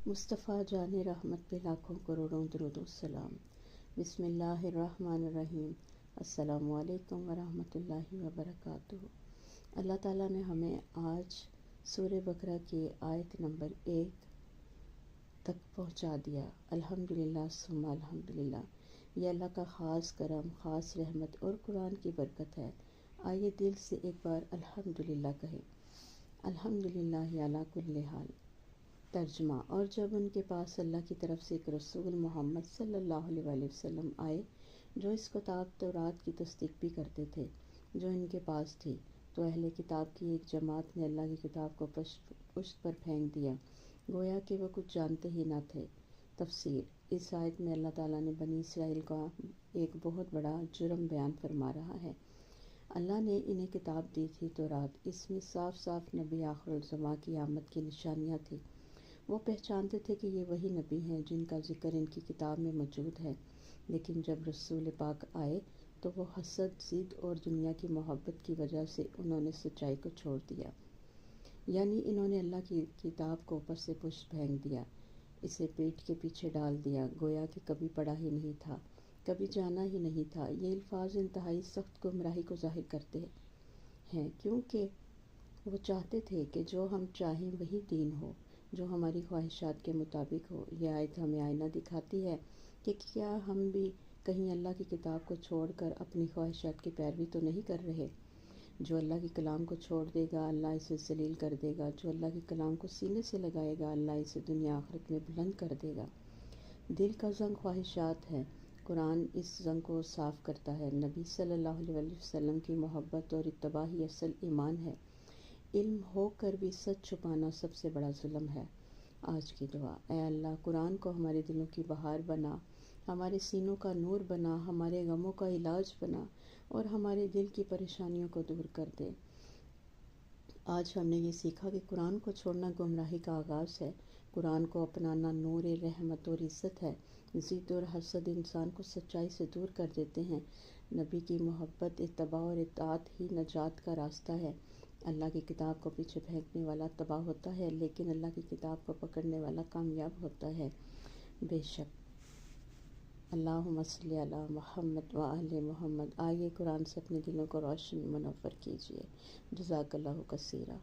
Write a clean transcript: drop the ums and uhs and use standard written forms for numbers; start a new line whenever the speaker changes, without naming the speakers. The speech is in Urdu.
مصطفیٰ جان رحمت پہ لاکھوں کروڑوں درود و سلام۔ بسم اللہ الرحمن الرحیم۔ السلام علیکم ورحمۃ اللہ وبرکاتہ۔ اللہ تعالیٰ نے ہمیں آج سورہ بقرہ کی آیت نمبر 1 تک پہنچا دیا۔ الحمدللہ ثم الحمدللہ۔ یہ اللہ کا خاص کرم، خاص رحمت اور قرآن کی برکت ہے۔ آئیے دل سے ایک بار الحمدللہ کہیں۔ الحمدللہ علی کل حال۔ ترجمہ: اور جب ان کے پاس اللہ کی طرف سے ایک رسول محمد صلی اللہ علیہ وآلہ وسلم آئے جو اس کتاب تورات کی تصدیق بھی کرتے تھے جو ان کے پاس تھی، تو اہل کتاب کی ایک جماعت نے اللہ کی کتاب کو پشت پر پھینک دیا، گویا کہ وہ کچھ جانتے ہی نہ تھے۔ تفسیر: اس آیت میں اللہ تعالیٰ نے بنی اسرائیل کا ایک بہت بڑا جرم بیان فرما رہا ہے۔ اللہ نے انہیں کتاب دی تھی تورات، اس میں صاف صاف نبی آخر الزماں کی آمد کی نشانیاں تھیں۔ وہ پہچانتے تھے کہ یہ وہی نبی ہیں جن کا ذکر ان کی کتاب میں موجود ہے، لیکن جب رسول پاک آئے تو وہ حسد، ضد اور دنیا کی محبت کی وجہ سے انہوں نے سچائی کو چھوڑ دیا، یعنی انہوں نے اللہ کی کتاب کو اوپر سے پشت پھینک دیا، اسے پیٹھ کے پیچھے ڈال دیا، گویا کہ کبھی پڑھا ہی نہیں تھا، کبھی جانا ہی نہیں تھا۔ یہ الفاظ انتہائی سخت گمراہی کو ظاہر کرتے ہیں، کیونکہ وہ چاہتے تھے کہ جو ہم چاہیں وہی دین ہو، جو ہماری خواہشات کے مطابق ہو۔ یہ آیت ہمیں آئینہ دکھاتی ہے کہ کیا ہم بھی کہیں اللہ کی کتاب کو چھوڑ کر اپنی خواہشات کی پیروی تو نہیں کر رہے۔ جو اللہ کے کلام کو چھوڑ دے گا اللہ اسے ذلیل کر دے گا، جو اللہ کے کلام کو سینے سے لگائے گا اللہ اسے دنیا آخرت میں بلند کر دے گا۔ دل کا زنگ خواہشات ہے، قرآن اس زنگ کو صاف کرتا ہے۔ نبی صلی اللہ علیہ وآلہ وسلم کی محبت اور اتباع ہی اصل ایمان ہے۔ علم ہو کر بھی سچ چھپانا سب سے بڑا ظلم ہے۔ آج کی دعا: اے اللہ، قرآن کو ہمارے دلوں کی بہار بنا، ہمارے سینوں کا نور بنا، ہمارے غموں کا علاج بنا اور ہمارے دل کی پریشانیوں کو دور کر دے۔ آج ہم نے یہ سیکھا کہ قرآن کو چھوڑنا گمراہی کا آغاز ہے، قرآن کو اپنانا نور، رحمت اور عزت ہے۔ ضد اور حسد انسان کو سچائی سے دور کر دیتے ہیں۔ نبی کی محبت، اتباع اور اطاعت ہی نجات کا راستہ ہے۔ اللہ کی کتاب کو پیچھے پھینکنے والا تباہ ہوتا ہے، لیکن اللہ کی کتاب کو پکڑنے والا کامیاب ہوتا ہے۔ بے شک۔ اللہم صلی علی محمد وآل محمد۔ آئیے قرآن سے اپنے دلوں کو روشن منور کیجیے۔ جزاک اللہ کثیرا۔